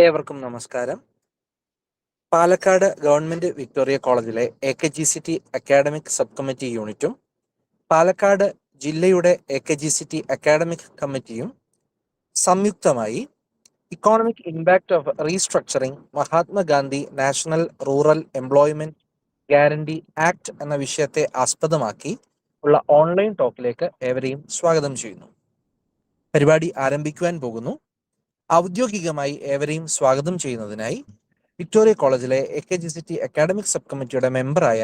ഏവർക്കും നമസ്കാരം. Palakkad government Victoria കോളേജിലെ AKGCT അക്കാഡമിക് സബ് കമ്മിറ്റി യൂണിറ്റും പാലക്കാട് ജില്ലയുടെ AKGCT അക്കാഡമിക് കമ്മിറ്റിയും സംയുക്തമായി economic impact of restructuring Mahatma Gandhi national rural employment guarantee act എന്ന വിഷയത്തെ ആസ്പദമാക്കി ഉള്ള ഓൺലൈൻ ടോക്കിലേക്ക് ഏവരെയും സ്വാഗതം ചെയ്യുന്നു. പരിപാടി ആരംഭിക്കുവാൻ പോകുന്നു. ഔദ്യോഗികമായി ഏവരെയും സ്വാഗതം ചെയ്യുന്നതിനായി വിക്ടോറിയ കോളേജിലെ AKGCT അക്കാഡമിക് സബ് കമ്മിറ്റിയുടെ മെമ്പറായ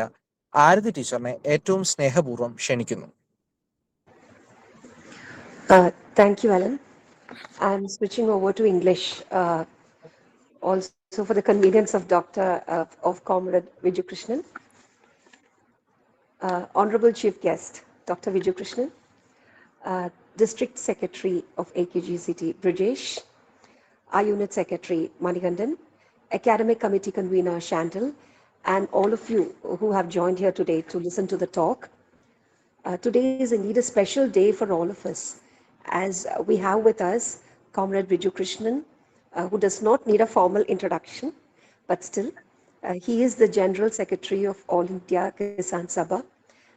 ആരതി ടീച്ചറിനെ ഏറ്റവും സ്നേഹപൂർവ്വം ക്ഷണിക്കുന്നു. Thank you, Alan. I'm switching over to English, also for the convenience of of Comrade Viju Krishnan. Honorable Chief Guest, Dr. Viju Krishnan, District Secretary of AKGCT, Brijesh, our Unit Secretary, Manikandan, Academic Committee Convener, Chantal, and all of you who have joined here today to listen to the talk. Today is indeed a special day for all of us, as we have with us Comrade Viju Krishnan, who does not need a formal introduction, but still, he is the General Secretary of All India Kisan Sabha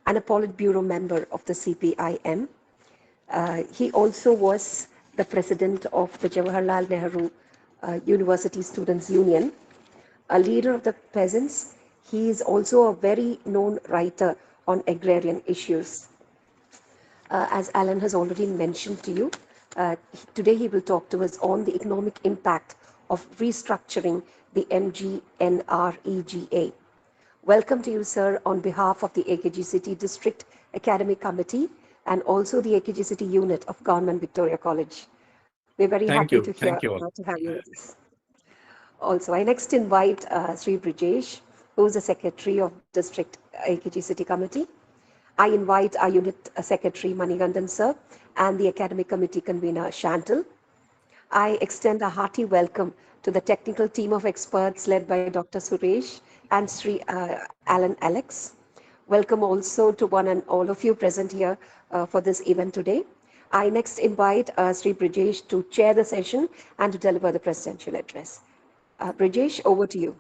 and a Politburo member of the CPIM. He also was the president of the Jawaharlal Nehru University Students Union, a leader of the peasants. He is also a very known writer on agrarian issues. As Alan has already mentioned to you, today he will talk to us on the economic impact of restructuring the MGNREGA. Welcome to you, sir, on behalf of the AKGCT District Academic Committee and also the AKGCT unit of Government Victoria College. We're very happy to have you with us. Also, I next invite Sri Brijesh, who is the Secretary of District AKGCT Committee. I invite our Unit Secretary Manikandan sir and the Academic Committee Convener Chantal. I extend a hearty welcome to the technical team of experts led by Dr. Suresh and Sri Alan Alex. Welcome also to one and all of you present here for this event today. I next invite Sri Brijesh to chair the session and to deliver the presidential address. Brijesh, over to you.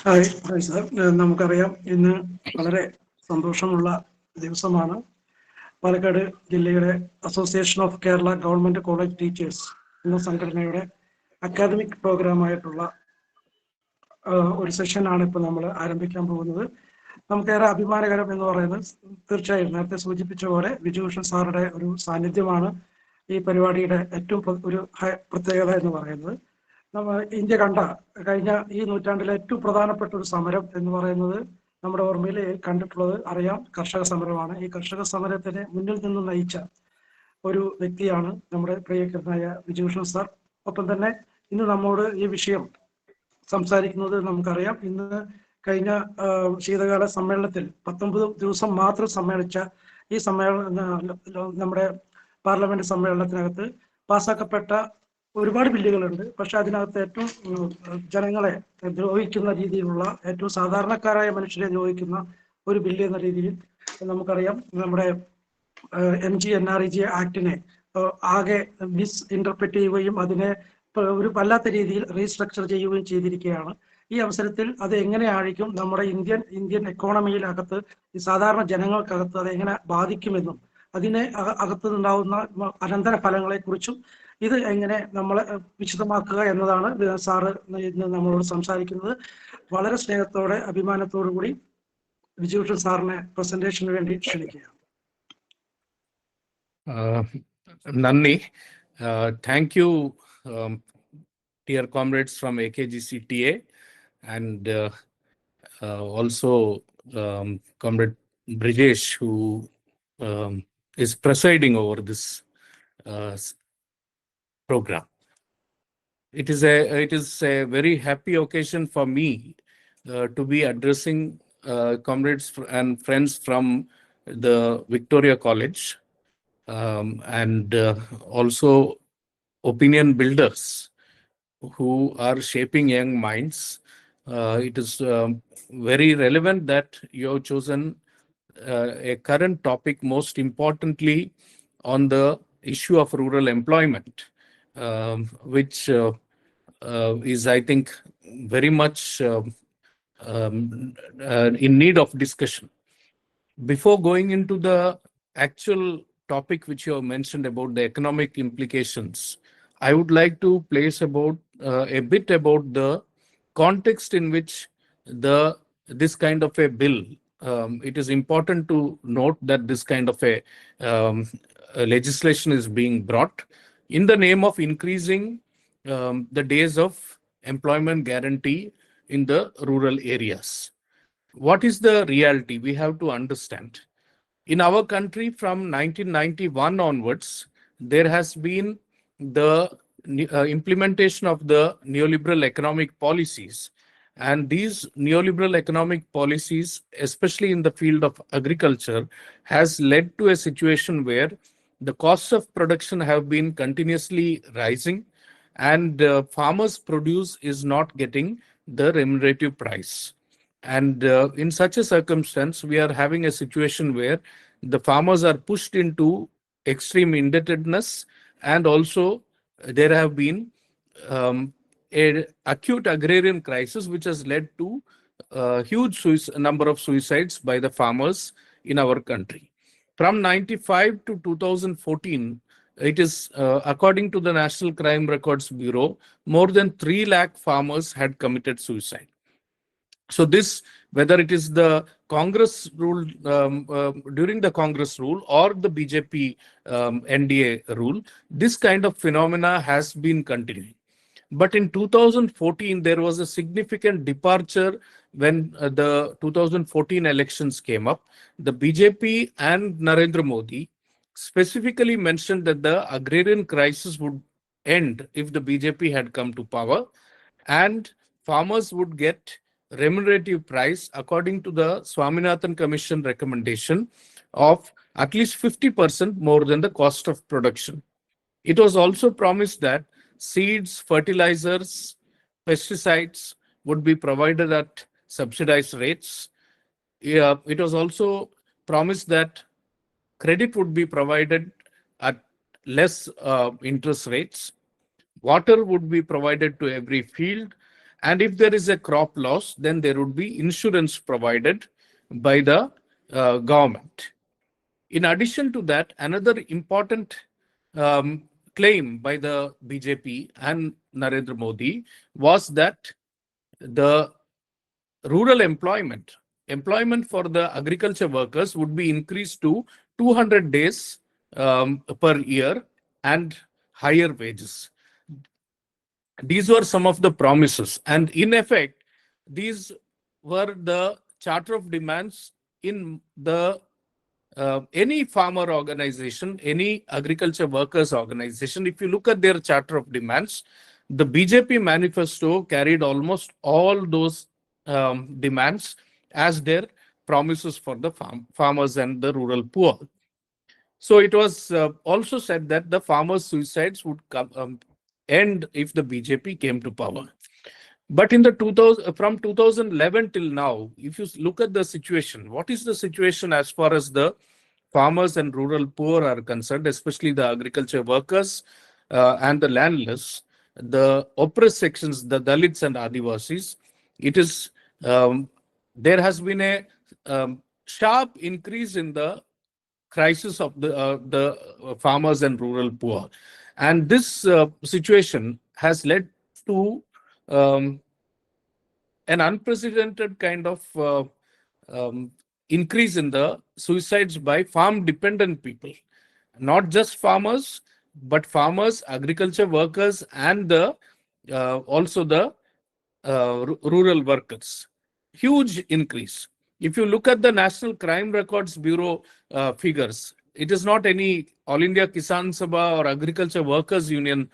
Hi, sir. നമുക്കറിയാം ഇന്ന് വളരെ സന്തോഷമുള്ള ദിവസമാണ്. പാലക്കാട് ജില്ലയുടെ association of Kerala government college teachers എന്ന സംഘടനയുടെ academic പ്രോഗ്രാമായിട്ടുള്ള ഒരു സെഷനാണ് ഇപ്പോൾ നമ്മൾ ആരംഭിക്കാൻ പോകുന്നത്. നമുക്കേറെ അഭിമാനകരം എന്ന് പറയുന്നത് തീർച്ചയായും നേരത്തെ സൂചിപ്പിച്ച പോലെ വിജുഭൂഷൺ സാറുടെ ഒരു സാന്നിധ്യമാണ് ഈ പരിപാടിയുടെ ഏറ്റവും ഒരു പ്രത്യേകത എന്ന് പറയുന്നത്. നമ്മൾ ഇന്ത്യ കണ്ട കഴിഞ്ഞ ഈ നൂറ്റാണ്ടിലെ ഏറ്റവും പ്രധാനപ്പെട്ട ഒരു സമരം എന്ന് പറയുന്നത് നമ്മുടെ ഓർമ്മയിൽ കണ്ടിട്ടുള്ളത് അറിയാം, കർഷക സമരമാണ്. ഈ കർഷക സമരത്തിന് മുന്നിൽ നിന്ന് നയിച്ച ഒരു വ്യക്തിയാണ് നമ്മുടെ പ്രിയങ്കരനായ വിജുഭൂഷൺ സാർ. ഒപ്പം തന്നെ ഇന്ന് നമ്മോട് ഈ വിഷയം സംസാരിക്കുന്നത് നമുക്കറിയാം. ഇന്ന് കഴിഞ്ഞ ശീതകാല സമ്മേളനത്തിൽ 19 ദിവസം മാത്രം സമ്മേളിച്ച ഈ നമ്മുടെ പാർലമെന്റ് സമ്മേളനത്തിനകത്ത് പാസ്സാക്കപ്പെട്ട ഒരുപാട് ബില്ലുകളുണ്ട്. പക്ഷെ അതിനകത്ത് ഏറ്റവും ജനങ്ങളെ ദ്രോഹിക്കുന്ന രീതിയിലുള്ള, ഏറ്റവും സാധാരണക്കാരായ മനുഷ്യരെ ദ്രോഹിക്കുന്ന ഒരു ബില്ല് എന്ന രീതിയിൽ നമുക്കറിയാം നമ്മുടെ MGNREGA ആക്ടിനെ ആകെ മിസ് ഇന്റർപ്രറ്റ് ചെയ്യുകയും അതിനെ ഒരു വല്ലാത്ത രീതിയിൽ റീസ്ട്രക്ചർ ചെയ്യുകയും ചെയ്തിരിക്കുകയാണ്. ഈ അവസരത്തിൽ അത് എങ്ങനെയായിരിക്കും നമ്മുടെ ഇന്ത്യൻ എക്കോണമിയിലകത്ത് ഈ സാധാരണ ജനങ്ങൾക്കകത്ത് അത് എങ്ങനെ ബാധിക്കുമെന്നും അതിനെ അകത്ത് നിന്നുണ്ടാവുന്ന അനന്തര ഫലങ്ങളെ കുറിച്ചും ഇത് എങ്ങനെ നമ്മളെ വിശദമാക്കുക എന്നതാണ് സാറ് ഇന്ന് നമ്മളോട് സംസാരിക്കുന്നത്. വളരെ സ്നേഹത്തോടെ അഭിമാനത്തോടു കൂടി വിജുഭൂഷൺ സാറിനെ പ്രസന്റേഷന് വേണ്ടി ക്ഷണിക്കുകയാണ്. നന്ദി. Thank you, dear comrades from AKGCTA, and also Comrade Brijesh, who is presiding over this program. It is a very happy occasion for me to be addressing comrades and friends from the Victoria College and also opinion builders who are shaping young minds. It is very relevant that you have chosen a current topic, most importantly on the issue of rural employment, which is, I think, very much in need of discussion. Before going into the actual topic which you have mentioned about the economic implications, I would like to place about a bit about the context in which this kind of a bill. It is important to note that this kind of a legislation is being brought in the name of increasing the days of employment guarantee in the rural areas. What is the reality? We have to understand. In our country, from 1991 onwards, there has been the implementation of the neoliberal economic policies. And these neoliberal economic policies, especially in the field of agriculture, has led to a situation where the costs of production have been continuously rising, and farmers' produce is not getting the remunerative price. And in such a circumstance, we are having a situation where the farmers are pushed into extreme indebtedness, and also there have been a acute agrarian crisis which has led to a huge number of suicides by the farmers in our country. From 95 to 2014, it is according to the National Crime Records Bureau, more than 3 lakh farmers had committed suicide. So this, whether it is the Congress rule, during the Congress rule or the BJP NDA rule, this kind of phenomena has been continuing. But in 2014, there was a significant departure when the 2014 elections came up. The BJP and Narendra Modi specifically mentioned that the agrarian crisis would end if the BJP had come to power, and farmers would get remunerative price according to the Swaminathan Commission recommendation of at least 50% more than the cost of production. It was also promised that seeds, fertilizers, pesticides would be provided at subsidized rates. It was also promised that credit would be provided at less interest rates. Water would be provided to every field. And if there is a crop loss, then there would be insurance provided by the government. In addition to that, another important claim by the BJP and Narendra Modi was that the rural employment for the agriculture workers would be increased to 200 days per year and higher wages. These were some of the promises, and in effect, these were the charter of demands in the any farmer organization, any agriculture workers organization. If you look at their charter of demands, the BJP manifesto carried almost all those demands as their promises for the farmers and the rural poor. So it was also said that the farmers' suicides would end if the BJP came to power. But in the from 2011 till now, if you look at the situation, what is the situation as far as the farmers and rural poor are concerned, especially the agriculture workers and the landless, the oppressed sections, the Dalits and Adivasis? It is there has been a sharp increase in the crisis of the farmers and rural poor, and this situation has led to an unprecedented kind of increase in the suicides by farm dependent people, not just farmers, but farmers, agriculture workers, and the also the rural workers. Huge increase. If you look at the National Crime Records Bureau figures, it is not any All India Kisan Sabha or Agriculture Workers Union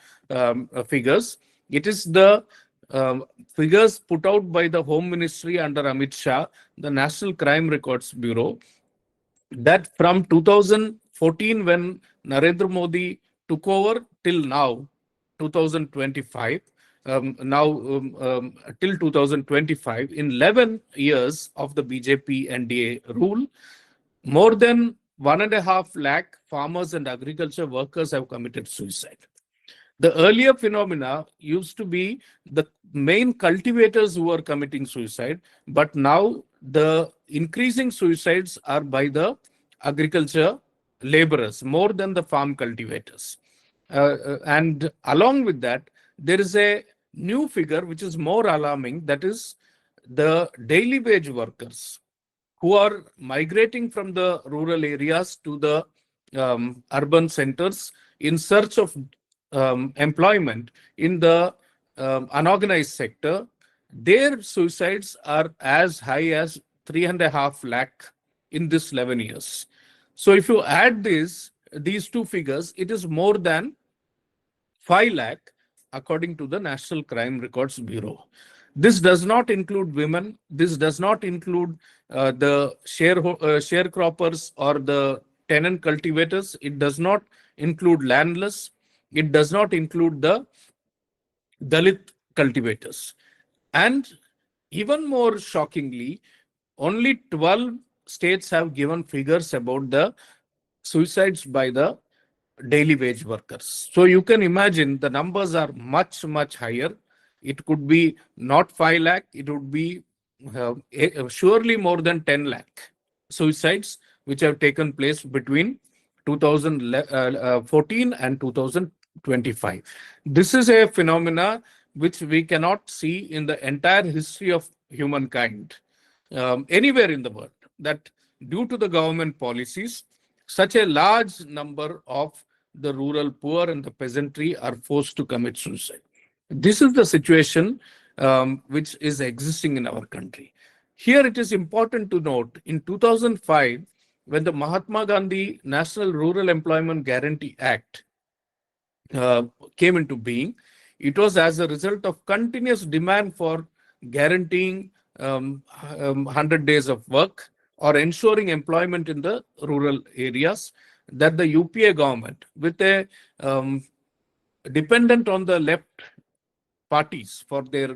figures. It is the figures put out by the Home Ministry under Amit Shah, the National Crime Records Bureau, that from 2014, when Narendra Modi took over, till now, 2025, till 2025, in 11 years of the BJP NDA rule, more than 1.5 lakh farmers and agriculture workers have committed suicide. The earlier phenomena used to be the main cultivators who were committing suicide, but now the increasing suicides are by the agriculture laborers more than the farm cultivators. And along with that, there is a new figure which is more alarming, that is the daily wage workers who are migrating from the rural areas to the urban centers in search of employment in the unorganized sector. Their suicides are as high as 3.5 lakh in this 11 years. So if you add these two figures, it is more than 5 lakh according to the National Crime Records Bureau. This does not include women. This does not include the sharecroppers or the tenant cultivators. It does not include landless. It does not include the Dalit cultivators. And even more shockingly, only 12 states have given figures about the suicides by the daily wage workers. So you can imagine the numbers are much, much higher. It could be not 5 lakh, it would be surely more than 10 lakh suicides which have taken place between 2014 and 2025. This is a phenomena which we cannot see in the entire history of humankind anywhere in the world, that due to the government policies, such a large number of the rural poor and the peasantry are forced to commit suicide. This is the situation which is existing in our country. Here it is important to note, in 2005, when the Mahatma Gandhi National Rural Employment Guarantee Act came into being, it was as a result of continuous demand for guaranteeing 100 days of work or ensuring employment in the rural areas that the UPA government, with a dependent on the left parties for their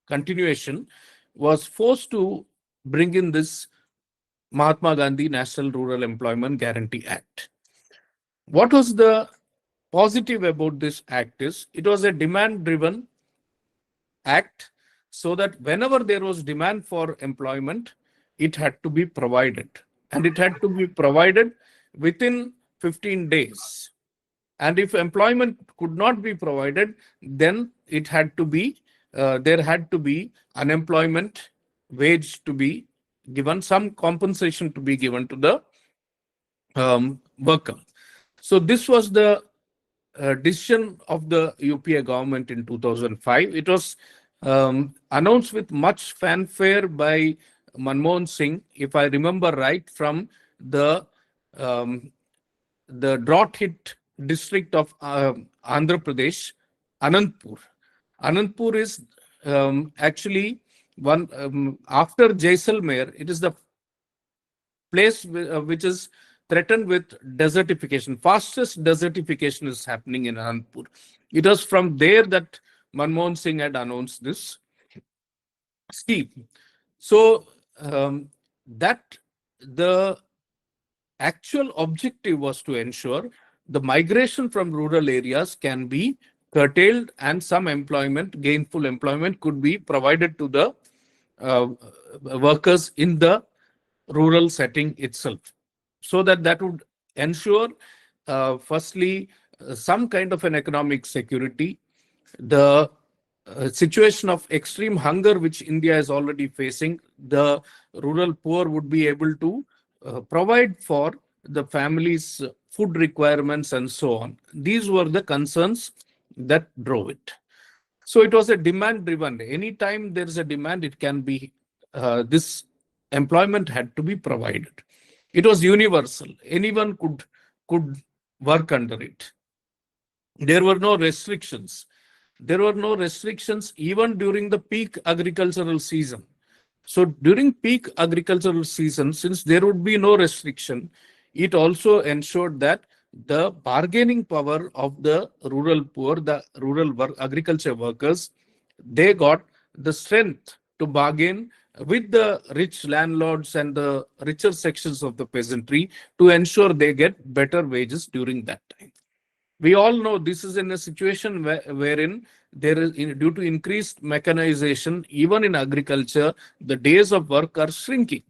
continuation, was forced to bring in this Mahatma Gandhi National Rural Employment Guarantee Act. What was the positive about this act is it was a demand-driven act, so that whenever there was demand for employment, it had to be provided, and it had to be provided within 15 days. And if employment could not be provided, then it had to be there had to be unemployment wage to be given, some compensation to be given to the worker. So this was the decision of the UPA government in 2005. It was announced with much fanfare by Manmohan Singh, if I remember right, from the drought hit district of Andhra Pradesh, Anantpur. Anantpur is actually one after Jaisalmer. It is the place which is threatened with desertification. Fastest desertification is happening in Anandpur. It was from there that Manmohan Singh had announced this scheme. So that the actual objective was to ensure the migration from rural areas can be curtailed and some employment, gainful employment, could be provided to the workers in the rural setting itself, so that would ensure firstly some kind of an economic security. The situation of extreme hunger which India is already facing, the rural poor would be able to provide for the family's food requirements and so on. These were the concerns that drove it. So it was a demand driven. Anytime there is a demand, it can be this employment had to be provided. It was universal. Anyone could work under it. There were no restrictions. There were no restrictions even during the peak agricultural season. So during peak agricultural season, since there would be no restriction, it also ensured that the bargaining power of the rural poor, the rural agriculture workers, they got the strength to bargain with the rich landlords and the richer sections of the peasantry to ensure they get better wages during that time. We all know this is in a situation wherein there is, due to increased mechanization, even in agriculture, the days of work are shrinking.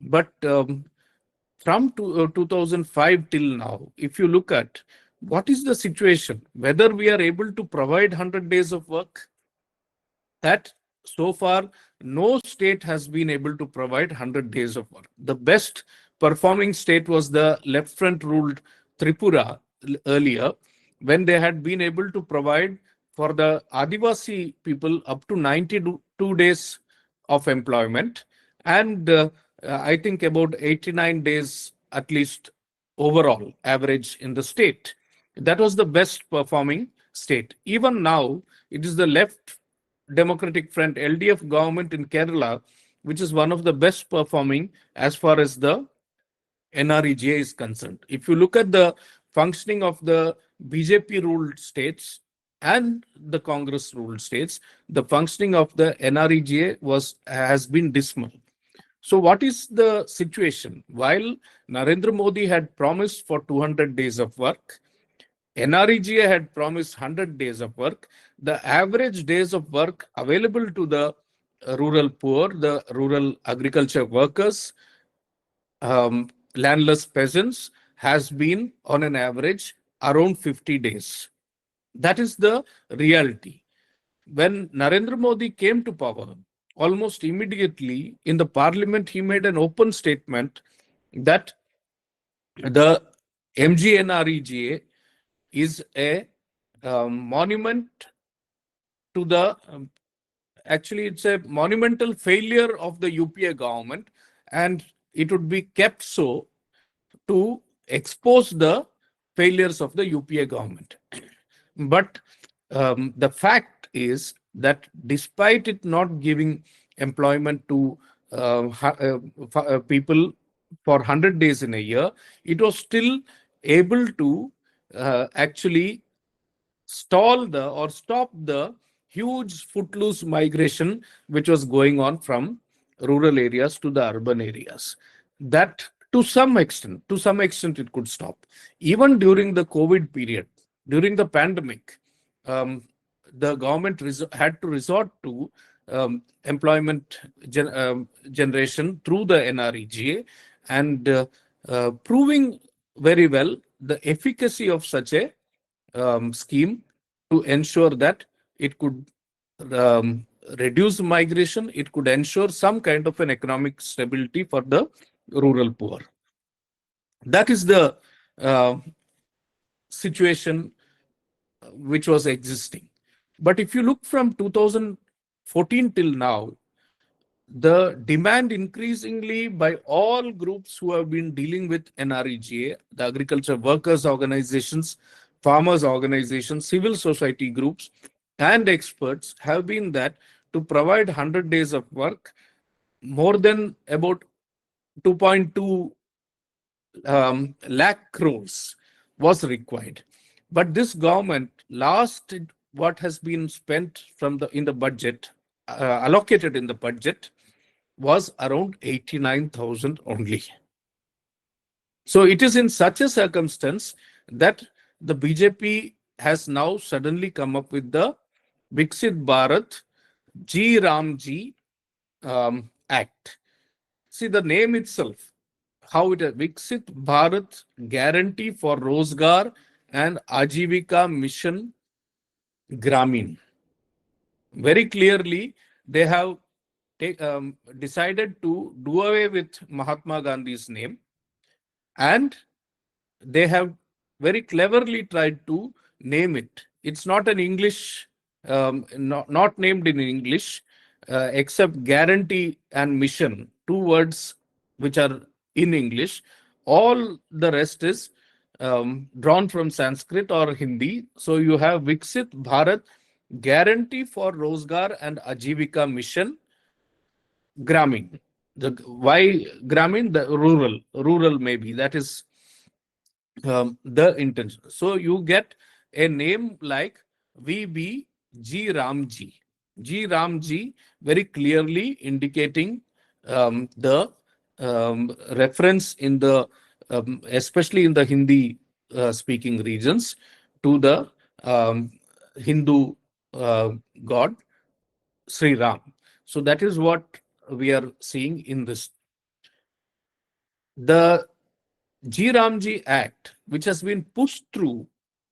But from 2005 till now, if you look at what is the situation, whether we are able to provide 100 days of work, that so far no state has been able to provide 100 days of work. The best performing state was the left front ruled Tripura earlier, when they had been able to provide for the Adivasi people up to 92 days of employment, and I think about 89 days at least overall average in the state. That was the best performing state. Even now, it is the left Democratic Front LDF government in Kerala, which is one of the best performing as far as the NREGA is concerned. If you look at the functioning of the BJP ruled states and the Congress ruled states, the functioning of the NREGA has been dismal. So what is the situation? While Narendra Modi had promised for 200 days of work, NREGA had promised 100 days of work. The average days of work available to the rural poor, the rural agriculture workers, landless peasants, has been on an average around 50 days. That is the reality. When Narendra Modi came to power, almost immediately in the parliament, he made an open statement that the MGNREGA is a monument to the, actually it's a monumental failure of the UPA government, and it would be kept so to expose the failures of the UPA government. But the fact is that despite it not giving employment to people for 100 days in a year, it was still able to actually stop the huge footloose migration which was going on from rural areas to the urban areas. That to some extent it could stop. Even during the COVID period, during the pandemic, the government had to resort to employment generation through the NREGA, and proving very well the efficacy of such a scheme to ensure that it could reduce migration, it could ensure some kind of an economic stability for the rural poor. That is the situation which was existing. But if you look from 2014 till now, the demand increasingly by all groups who have been dealing with NREGA, the agriculture workers organizations, farmers organizations, civil society groups, and experts, have been that to provide 100 days of work, more than about 2.2 lakh crores was required. But this government, what has been spent in the budget, allocated in the budget, was around 89,000 only. So it is in such a circumstance that the BJP has now suddenly come up with the Viksit Bharat Ji Ramji Act. See the name itself, how it is Viksit Bharat Guarantee for Rozgar and Ajivika Mission Gramin. Very clearly, they have decided to do away with Mahatma Gandhi's name, and they have very cleverly tried to name it. It's not an English, not named in English, except guarantee and mission, two words which are in English. All the rest is drawn from Sanskrit or Hindi. So you have Viksit Bharat Guarantee for Rozgar and Ajivika Mission Gramin. Why Gramin? The rural maybe. That is the intention. So you get a name like VB G Ramji. G Ramji, very clearly indicating the reference in the, especially in the Hindi speaking regions, to the Hindu god Sri Ram. So that is what we are seeing in this. The G Ramji Act, which has been pushed through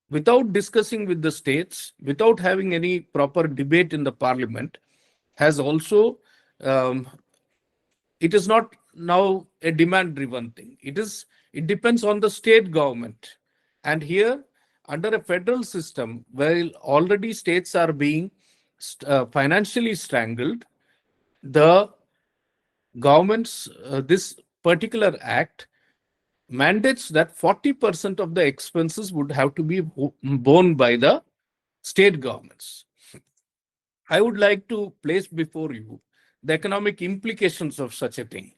without discussing with the states, without having any proper debate in the parliament, has also, it is not now a demand-driven thing. It depends on the state government. And here, under a federal system, where already states are being financially strangled, the government's this particular act mandates that 40% of the expenses would have to be borne by the state governments. I would like to place before you the economic implications of such a thing.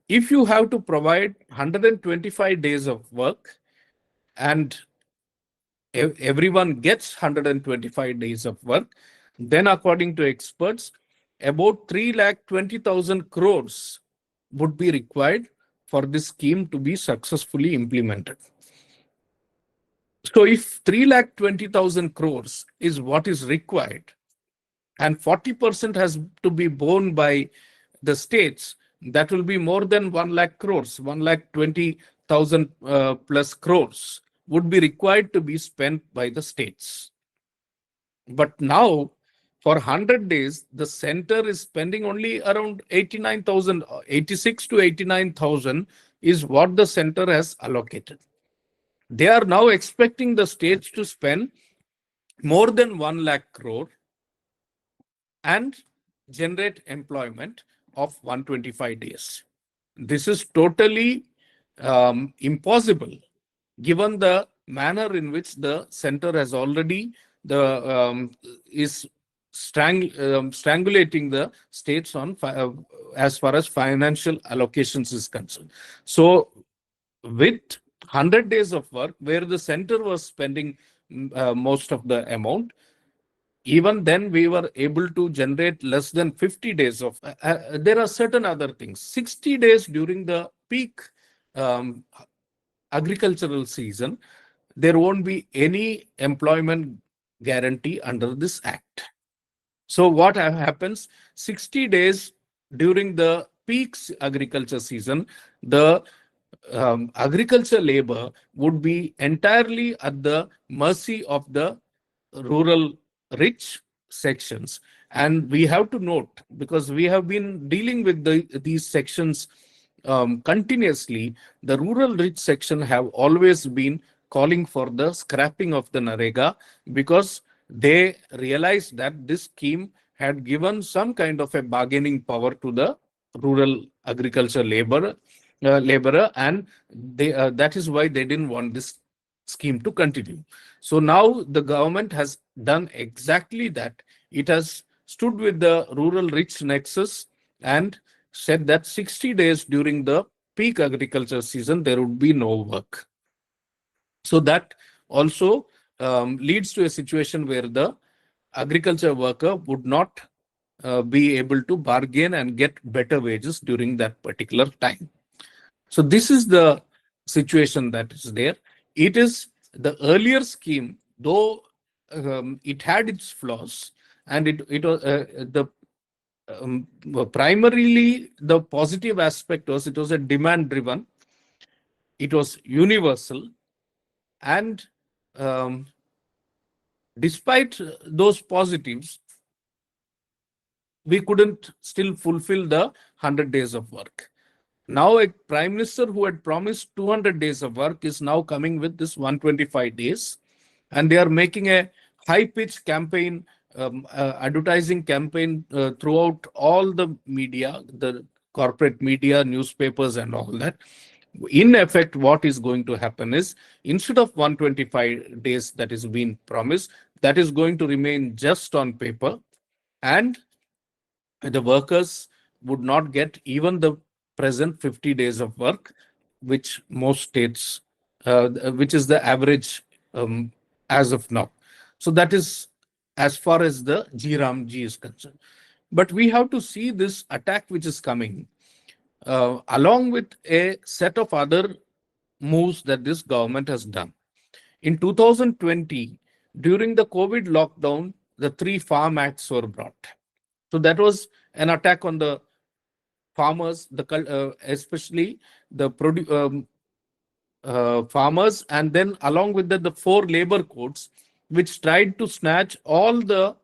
If you have to provide 125 days of work and everyone gets 125 days of work, then according to experts, about 3,20,000 crores would be required for this scheme to be successfully implemented. So if 3,20,000 crores is what is required, and 40% has to be borne by the states, that will be more than 1 lakh crores, 1,20,000 plus crores would be required to be spent by the states. But now, for 100 days, the center is spending only around 89,000, 86 to 89,000 is what the center has allocated. They are now expecting the states to spend more than 1 lakh crore and generate employment of 125 days. This is totally impossible given the manner in which the center has already is strangulating the states on as far as financial allocations is concerned. So with 100 days of work, where the center was spending most of the amount, even then we were able to generate less than 50 days of, there are certain other things. 60 days during the peak agricultural season, there won't be any employment guarantee under this act. So what happens, 60 days during the peak agriculture season, the agriculture labor would be entirely at the mercy of the rural rich sections. And we have to note, because we have been dealing with these sections continuously, the rural rich section have always been calling for the scrapping of the Narega, because they realized that this scheme had given some kind of a bargaining power to the rural agriculture laborer, and that is why they didn't want this scheme to continue. So now the government has done exactly that. It has stood with the rural rich nexus and said that 60 days during the peak agriculture season, there would be no work. So that also leads to a situation where the agriculture worker would not be able to bargain and get better wages during that particular time. So this is the situation that is there. It is the earlier scheme, though it had its flaws, and it was primarily the positive aspect was it was a demand driven, it was universal, and despite those positives, we couldn't still fulfill the 100 days of work. Now a prime minister who had promised 200 days of work is now coming with this 125 days, and they are making a high-pitched campaign, advertising campaign throughout all the media, the corporate media, newspapers and all that. In effect, what is going to happen is, instead of 125 days that is being promised, that is going to remain just on paper, and the workers would not get even the present 50 days of work, which most states, which is the average as of now. So that is as far as the GRAMG is concerned. But we have to see this attack which is coming along with a set of other moves that this government has done. In 2020, during the COVID lockdown, the 3 Farm Acts were brought. So that was an attack on the farmers, especially the farmers, and then along with that, the 4 labor codes, which tried to snatch all the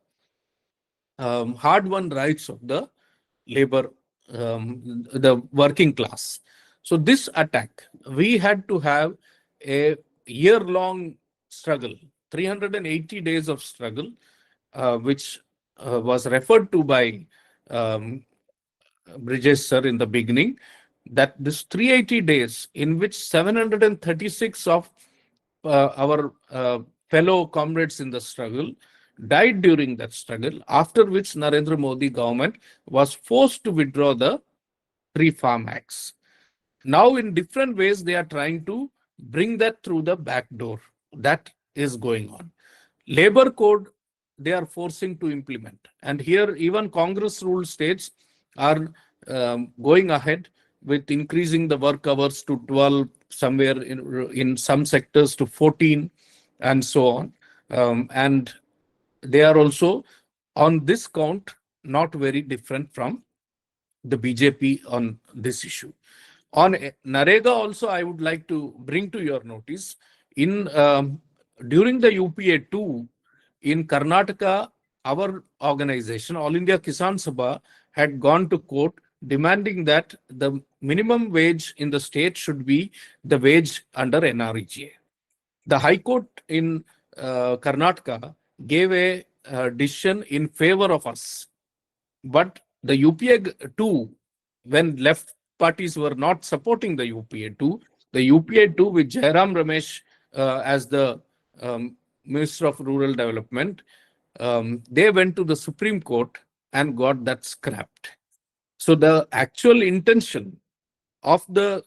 hard-won rights of the labor, the working class. So this attack, we had to have a year-long struggle, 380 days of struggle, which was referred to by um, Bridges sir in the beginning, that this 380 days in which 736 of our fellow comrades in the struggle died during that struggle, after which Narendra Modi government was forced to withdraw the 3 Farm Acts. Now, in different ways, they are trying to bring that through the back door. That is going on. Labor code, they are forcing to implement. And here, even Congress ruled states are going ahead with increasing the work hours to 12, somewhere in some sectors to 14, and so on. And they are also, on this count, not very different from the BJP on this issue. On Narega also, I would like to bring to your notice, in during the UPA 2 in Karnataka, our organization, All India Kisan Sabha, had gone to court demanding that the minimum wage in the state should be the wage under NREGA. The High Court in Karnataka gave a decision in favor of us. But the UPA 2, when left parties were not supporting the UPA 2, the UPA 2 with Jairam Ramesh as the Minister of Rural Development, they went to the Supreme Court and got that scrapped. So the actual intention of the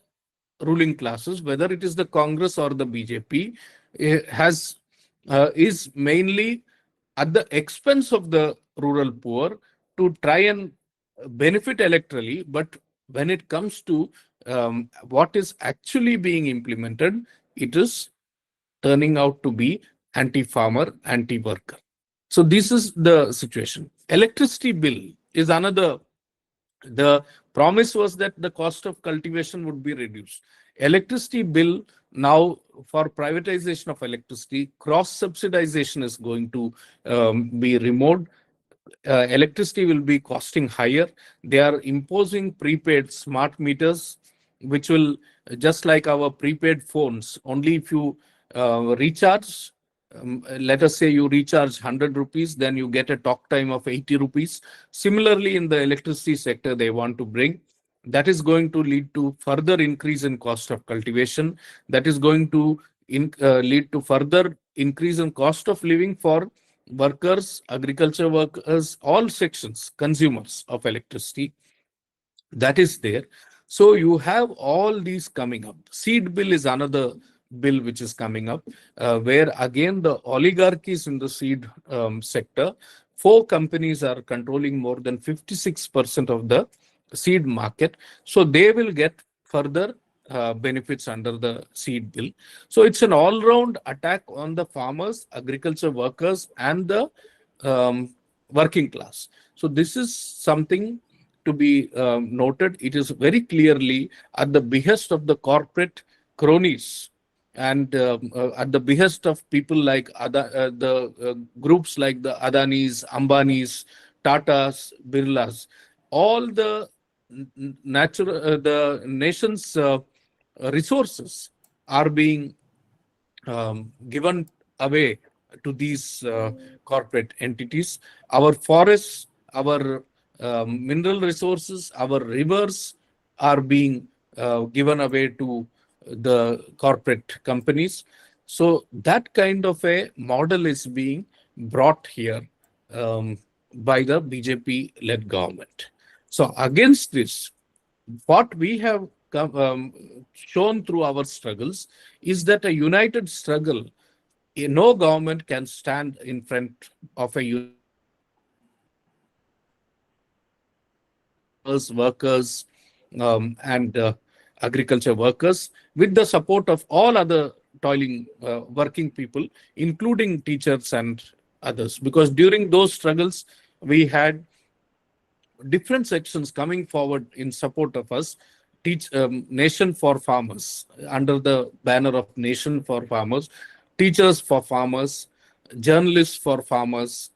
ruling classes, whether it is the Congress or the BJP, is mainly at the expense of the rural poor to try and benefit electorally. But when it comes to what is actually being implemented, it is turning out to be anti-farmer, anti-worker. So this is the situation. Electricity bill is another. The promise was that the cost of cultivation would be reduced. Electricity bill, now for privatization of electricity, cross subsidization is going to be removed. Electricity will be costing higher. They are imposing prepaid smart meters, which will, just like our prepaid phones, only if you recharge, let us say you recharge 100 rupees, then you get a talk time of 80 rupees. Similarly, in the electricity sector, they want to bring. That is going to lead to further increase in cost of cultivation. That is going to lead to further increase in cost of living for workers, agriculture workers, all sections, consumers of electricity. That is there. So you have all these coming up. Seed bill is another bill which is coming up, where again the oligarchies in the seed sector, 4 companies are controlling more than 56% of the seed market. So they will get further benefits under the seed bill. So it's an all-round attack on the farmers, agriculture workers, and the working class. So this is something to be noted. It is very clearly at the behest of the corporate cronies and at the behest of people like groups like the Adanis, Ambanis, Tatas, Birlas. All the the nation's resources are being given away to these corporate entities. Our forests, our mineral resources, our rivers are being given away to the corporate companies. So that kind of a model is being brought here by the BJP-led government. So against this, what we have shown through our struggles is that a united struggle, no government can stand in front of a workers and agriculture workers with the support of all other toiling working people, including teachers and others. Because during those struggles, we had different sections coming forward in support of us. Nation for Farmers, under the banner of Nation for Farmers, Teachers for Farmers, Journalists for Farmers,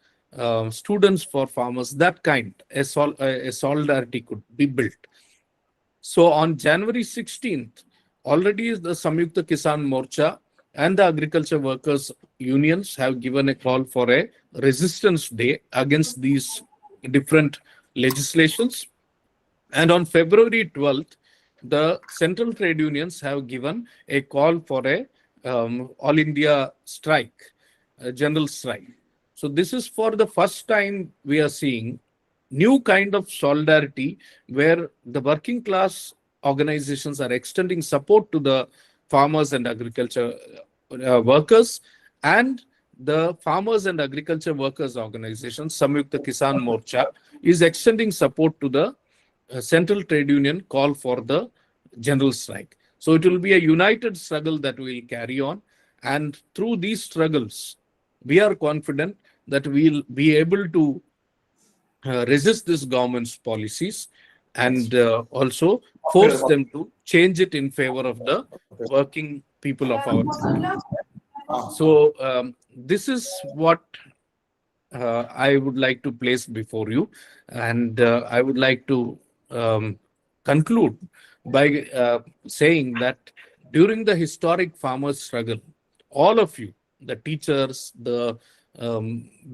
Students for Farmers, that kind, a solidarity could be built. So on January 16th, already the Samyukta Kisan Morcha and the agriculture workers unions have given a call for a resistance day against these different legislations. And on February 12th, the central trade unions have given a call for a all India strike, a general strike. So this is for the first time we are seeing new kind of solidarity where the working class organizations are extending support to the farmers and agriculture workers, and the farmers and agriculture workers organization Samyukta Kisan Morcha is extending support to the central trade union call for the general strike. So it will be a united struggle that we will carry on, and through these struggles we are confident that we will be able to resist this government's policies and also force them to change it in favor of the working people of our country. So this is what I would like to place before you, and I would like to conclude by saying that during the historic farmers' struggle, all of you, the teachers, the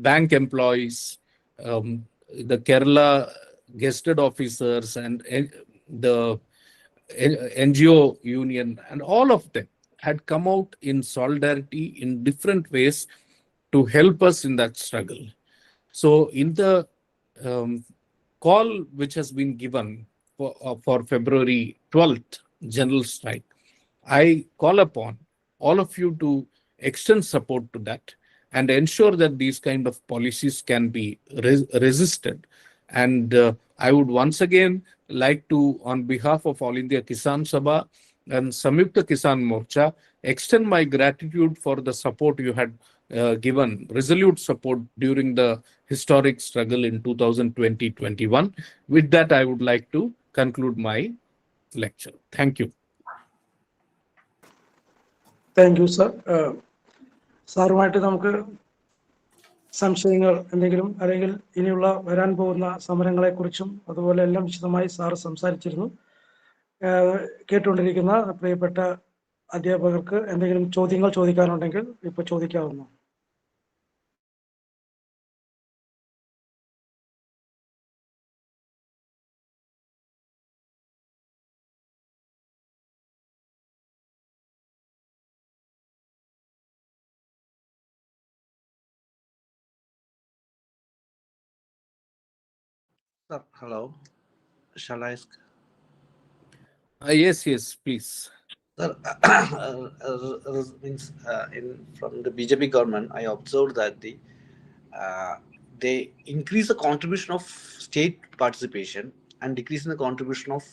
bank employees, the Kerala guested officers, and the NGO union, and all of them had come out in solidarity in different ways to help us in that struggle. So in the call which has been given for February 12th general strike, I call upon all of you to extend support to that and ensure that these kind of policies can be resisted. And I would once again like to, on behalf of All India Kisan Sabha and Samyukta Kisan Morcha, extend my gratitude for the support you had given, resolute support during the historic struggle in 2020-21. With that, I would like to conclude my lecture. Thank you. Thank you sir. സാറുമായിട്ട് നമുക്ക് സംശയങ്ങൾ എന്തെങ്കിലും അല്ലെങ്കിൽ ഇനിയുള്ള വരാൻ പോകുന്ന സമരങ്ങളെക്കുറിച്ചും അതുപോലെ എല്ലാം വിശദമായി സാറ് സംസാരിച്ചിരുന്നു. കേട്ടുകൊണ്ടിരിക്കുന്ന പ്രിയപ്പെട്ട അധ്യാപകർക്ക് എന്തെങ്കിലും ചോദ്യങ്ങൾ ചോദിക്കാനുണ്ടെങ്കിൽ ഇപ്പോൾ ചോദിക്കാവുന്നു. Sir, hello. Shall I ask? Yes, please. Sir, means from the BJP government, I observed that they increase the contribution of state participation and decrease in the contribution of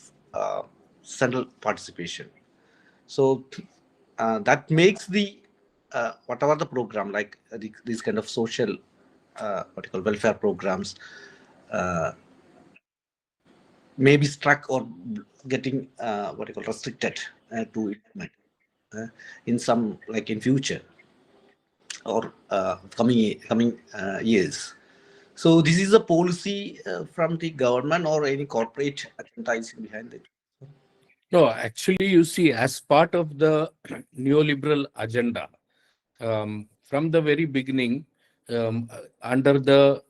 central participation. So that makes the whatever the program, like these kind of social what you call welfare programs, may be struck or getting what you call restricted to in some, like in future or coming years. So this is a policy from the government or any corporate advertising behind it? No, actually, you see, as part of the neoliberal agenda, from the very beginning, under the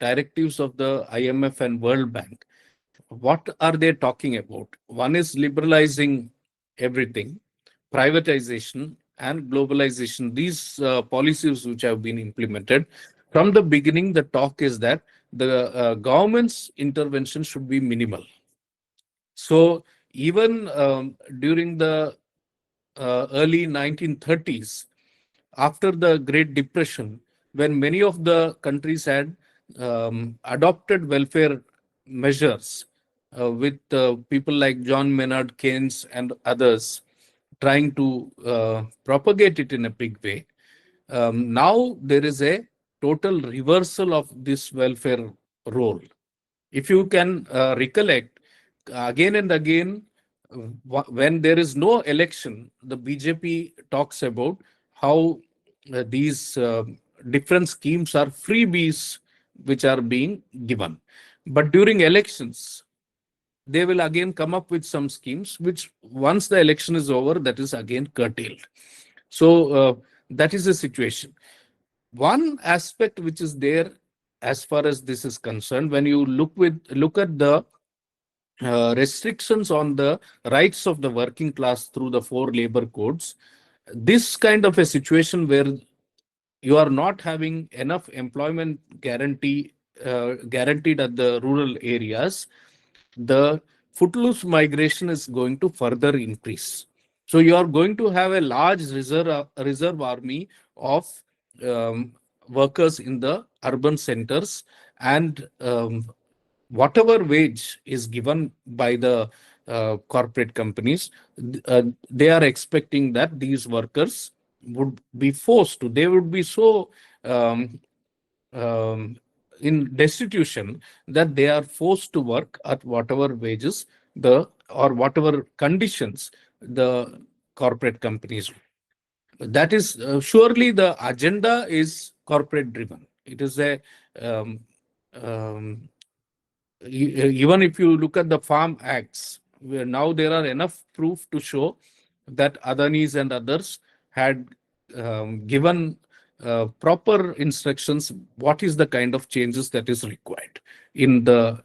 directives of the IMF and World Bank, what are they talking about? One is liberalizing everything, privatization and globalization. These policies which have been implemented, from the beginning, the talk is that the government's intervention should be minimal. So even during the early 1930s, after the Great Depression, when many of the countries had adopted welfare measures with people like John Maynard Keynes and others trying to propagate it in a big way. Now there is a total reversal of this welfare role. If you can recollect, again and again, when there is no election, the BJP talks about how these different schemes are freebies which are being given. But during elections, they will again come up with some schemes which, once the election is over, that is again curtailed. So that is the situation. One aspect which is there as far as this is concerned, when you look at the restrictions on the rights of the working class through the 4 labor codes, this kind of a situation where you are not having enough employment guaranteed at the rural areas, the footloose migration is going to further increase. So you are going to have a large reserve army of workers in the urban centers, and whatever wage is given by the corporate companies, they are expecting that these workers would be forced to, they would be so um, um, in destitution that they are forced to work at whatever wages or whatever conditions the corporate companies. That is surely the agenda is corporate driven. It is a um, um, even if you look at the farm acts, where now there are enough proof to show that Adanis and others had given proper instructions what is the kind of changes that is required in the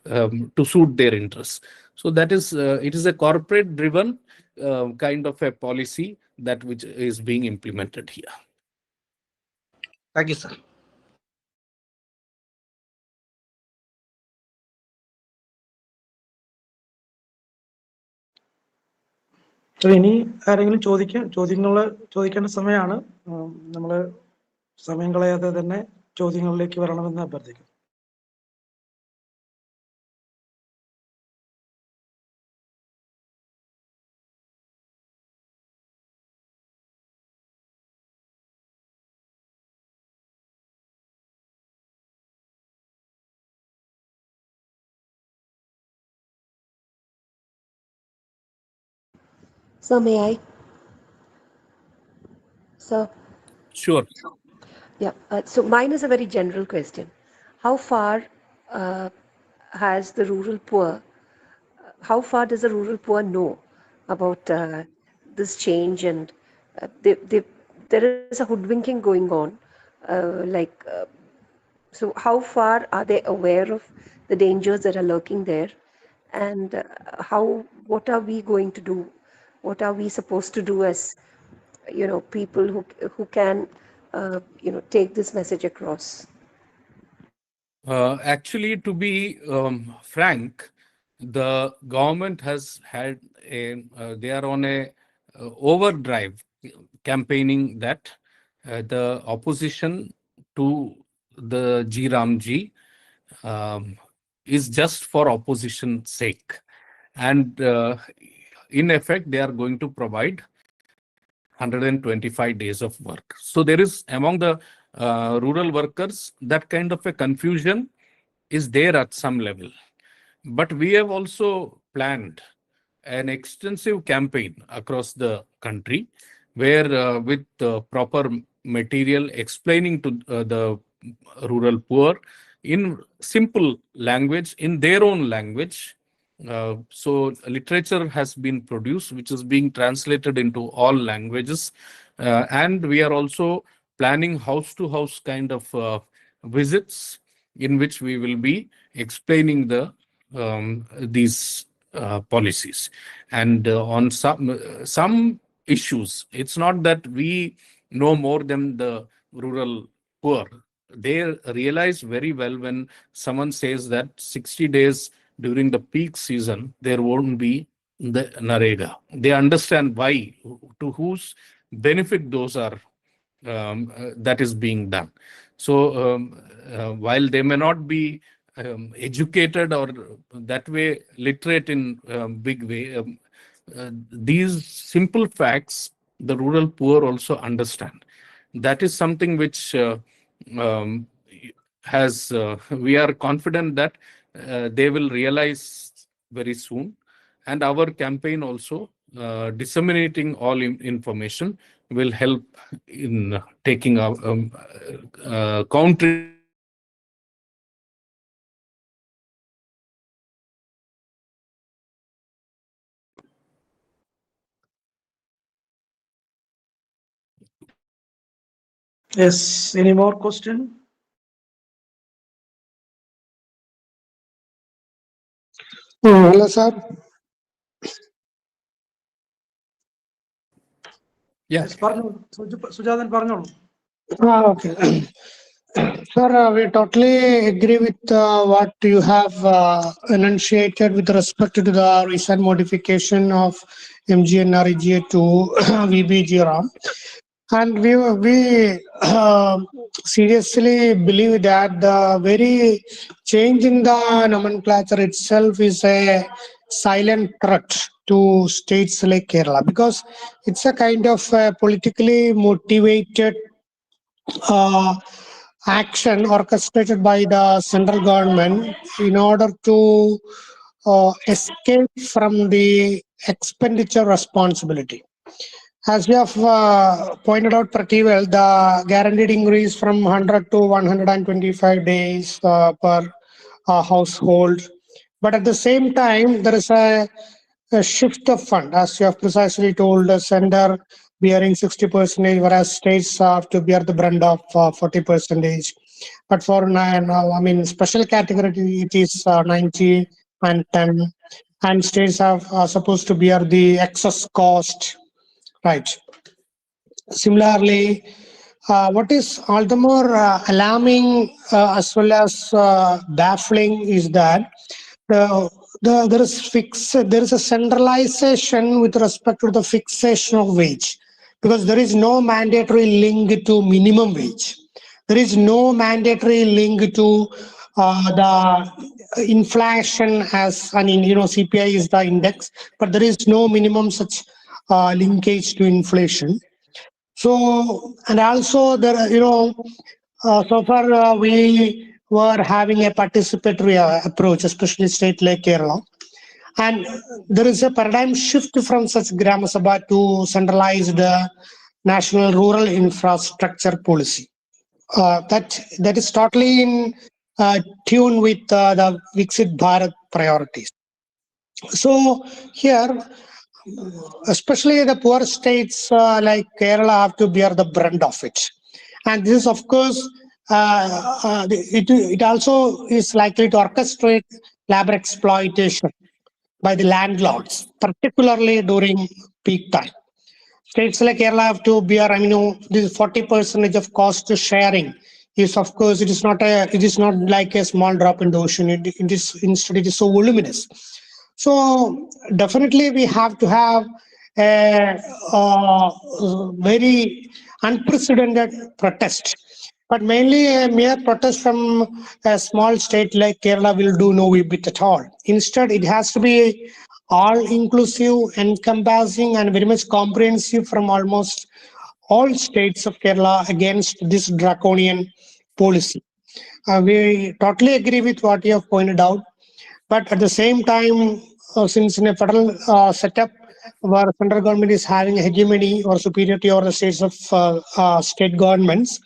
to suit their interests. So that is it is a corporate driven kind of a policy that which is being implemented here. Thank you, sir. ഇനി ആരെങ്കിലും ചോദിക്കേണ്ട സമയമാണ്. നമ്മൾ സമയം കളയാതെ തന്നെ ചോദ്യങ്ങളിലേക്ക് വരണമെന്ന് അഭ്യർത്ഥിക്കുന്നു. Sir, may I? Sir? Sure. Yeah, so mine is a very general question. How far has the rural poor, how far does the rural poor know about this change? And there is a hoodwinking going on. So how far are they aware of the dangers that are lurking there? And what are we going to do? What are we supposed to do as, people who can, take this message across? Actually, to be frank, the government has had they are on a overdrive campaigning that the opposition to the G Ramji is just for opposition's sake. And in effect, they are going to provide 125 days of work. So there is among the rural workers, that kind of a confusion is there at some level. But we have also planned an extensive campaign across the country where with proper material explaining to the rural poor in simple language, in their own language. So literature has been produced, which is being translated into all languages. And we are also planning house-to-house kind of visits in which we will be explaining these policies. And on some issues, it's not that we know more than the rural poor. They realize very well when someone says that 60 days during the peak season, there won't be the Narega. They understand why, to whose benefit those are, that is being done. So while they may not be educated or that way literate in big way, these simple facts the rural poor also understand. That is something which um, we are confident that they will realize very soon. And our campaign also, disseminating all information, will help in taking countering. Yes, any more question? Hello, sir. Yeah. Yes, പറഞ്ഞോളൂ. സുജാതൻ പറഞ്ഞോളൂ. Okay. Sir, we totally agree with what you have enunciated with respect to the recent modification of MGNREGA to VBGRA. And we seriously believe that the very change in the nomenclature itself is a silent threat to states like Kerala, because it's a kind of politically motivated uh, action orchestrated by the central government in order to escape from the expenditure responsibility. As we have pointed out pretty well, the guaranteed increase from 100 to 125 days per household. But at the same time, there is a shift of fund, as you have precisely told, the center bearing 60%, whereas states have to bear the brunt of 40%. But for special category, it is 90 and 10, and states are supposed to bear the excess cost. Right. Similarly, what is all the more alarming as well as baffling is that there is a centralization with respect to the fixation of wage, because there is no mandatory link to minimum wage. There is no mandatory link to the inflation, as CPI is the index, but there is no minimum such linkage to inflation. So, and also there, so far we were having a participatory approach, especially state like Kerala. And there is a paradigm shift from such Gram Sabha to centralized national rural infrastructure policy. That is totally in tune with the Viksit Bharat priorities. So here, especially the poor states like Kerala have to bear the brunt of it. And this, of course, it also is likely to orchestrate labor exploitation by the landlords, particularly during peak time. States like Kerala have to bear, this 40% of cost sharing is, of course, it is not like a small drop in the ocean. Instead, it is so voluminous. So definitely we have to have a very unprecedented protest. But mainly a mere protest from a small state like Kerala will do no bit at all. Instead, it has to be all-inclusive, encompassing, and very much comprehensive from almost all states of Kerala against this draconian policy. We totally agree with what you have pointed out. But at the same time, since in a federal setup where central government is having a hegemony or superiority over the states of state governments,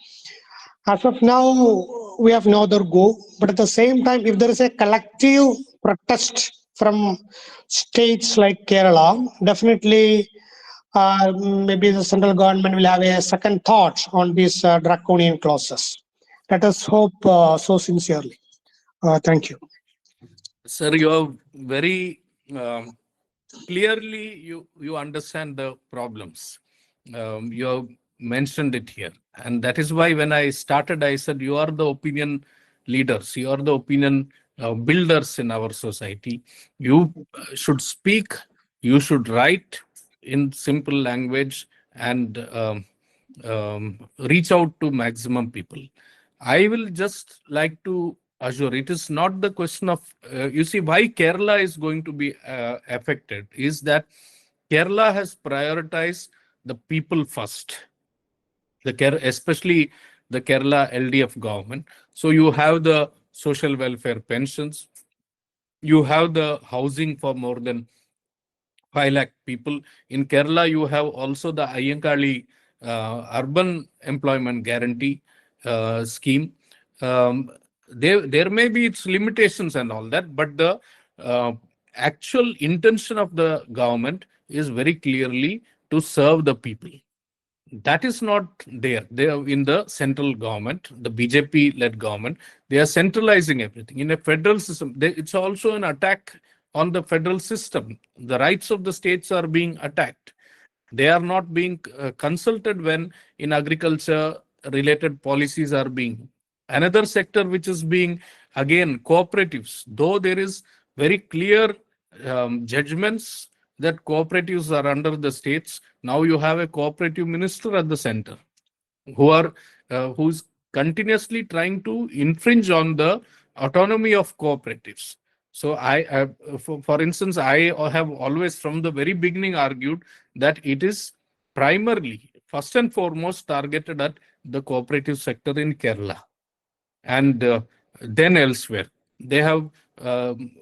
as of now, we have no other go. But at the same time, if there is a collective protest from states like Kerala, definitely maybe the central government will have a second thought on these draconian clauses. Let us hope so sincerely. Thank you. Sir, you have very clearly you understand the problems. You have mentioned it here, and that is why when I started, I said you are the opinion leaders, you are the opinion builders in our society. You should speak, you should write in simple language, and reach out to maximum people. I will just like to assure it is not the question of you see why Kerala is going to be affected is that Kerala has prioritized the people first, especially the Kerala LDF government. So you have the social welfare pensions, you have the housing for more than 5 lakh people. In Kerala, you have also the Ayyankali urban employment guarantee scheme. There may be its limitations and all that, but the uh, actual intention of the government is very clearly to serve the people. That is not there. They are in the central government, the BJP-led government. They are centralizing everything in a federal system. It's also an attack on the federal system. The rights of the states are being attacked. They are not being consulted when in agriculture related policies are being. Another sector which is being, again, cooperatives, though there is very clear judgments that cooperatives are under the states. Now you have a cooperative minister at the center who's continuously trying to infringe on the autonomy of cooperatives. So for instance, I have always from the very beginning argued that it is primarily, first and foremost, targeted at the cooperative sector in Kerala, and then elsewhere. They have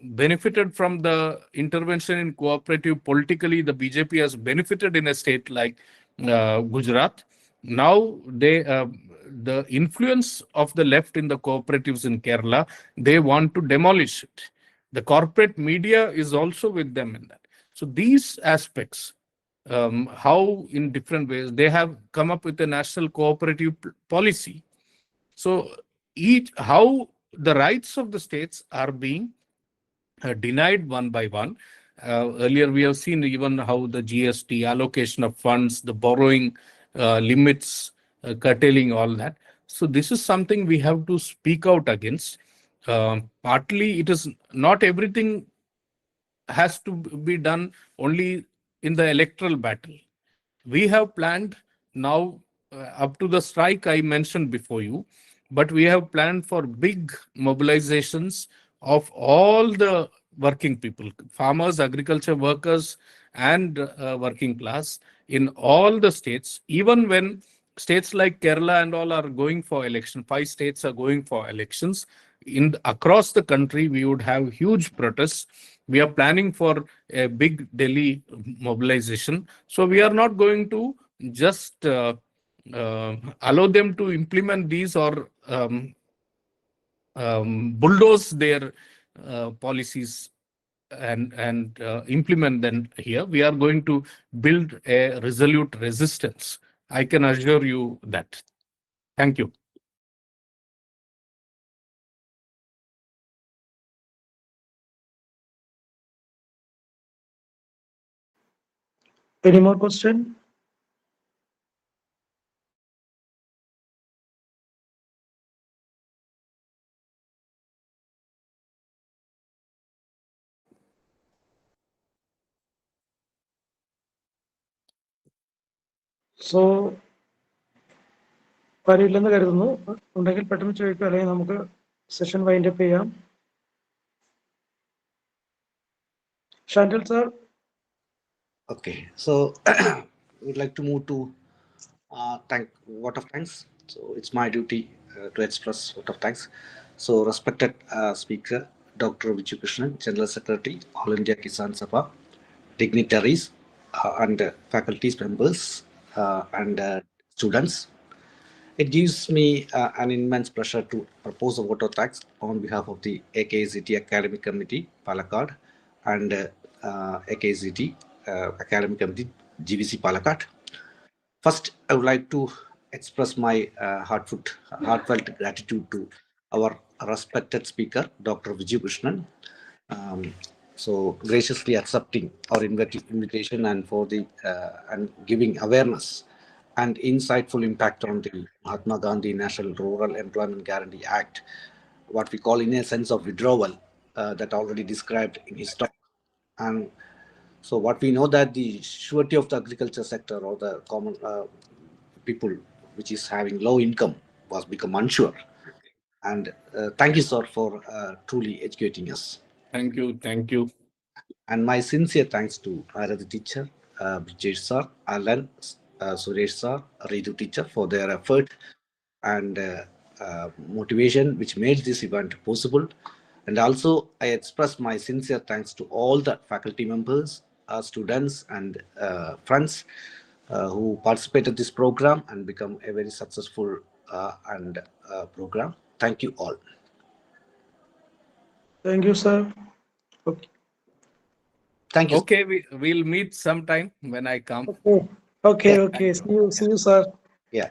benefited from the intervention in cooperative politically. The BJP has benefited in a state like Gujarat. Now the influence of the left in the cooperatives in Kerala, they want to demolish it. The corporate media is also with them in that. So these aspects, how in different ways they have come up with a national cooperative policy. So how the rights of the states are being denied one by one. Earlier, we have seen even how the GST, allocation of funds, the borrowing limits, curtailing, all that. So this is something we have to speak out against. Partly, it is not everything has to be done only in the electoral battle. We have planned now up to the strike I mentioned before you, but we have planned for big mobilizations of all the working people, farmers, agriculture workers, and working class in all the states. Even when states like Kerala and all are going for election, 5 states are going for elections. Across the country, we would have huge protests. We are planning for a big Delhi mobilization. So we are not going to just allow them to implement these or bulldoze their policies and implement them here. We are going to build a resolute resistance. I can assure you that. Thank you. Any more question? So, കാര്യമില്ലെന്ന് കരുതുന്നു. ഉണ്ടെങ്കിൽ പെട്ടെന്ന് ചോദിക്കുക, അല്ലെങ്കിൽ നമുക്ക് session wind up ചെയ്യാം. Shantil sir. Okay, so we'd like to move to vote of thanks. So it's my duty to express vote of thanks. So respected speaker, Dr. Viju Krishnan, General Secretary, All India Kisan Sabha, dignitaries and faculties members and students. It gives me an immense pleasure to propose a vote of thanks on behalf of the AKGCT Academic Committee, Palakkad, and AKGCT Academic Committee, GVC Palakkad. First, I would like to express my heartfelt gratitude to our respected speaker, Dr. Viju Krishnan, so graciously accepting our invitation and for the and giving awareness and insightful impact on the Mahatma Gandhi National Rural Employment Guarantee Act, what we call in a sense of withdrawal that already described in his talk. And so what we know that the surety of the agriculture sector or the common people which is having low income was become unsure. And thank you, sir, for truly educating us. Thank you. Thank you. And my sincere thanks to either the teacher Brijesh sir, Alan, Suresh sir, Ritu teacher for their effort and motivation which made this event possible. And also, I express my sincere thanks to all the faculty members, students, and friends who participated this program and become a very successful and program. Thank you all. Thank you, sir. Okay. Thank you. Okay, we'll meet sometime when I come. Okay. Okay. See you, sir. Yeah.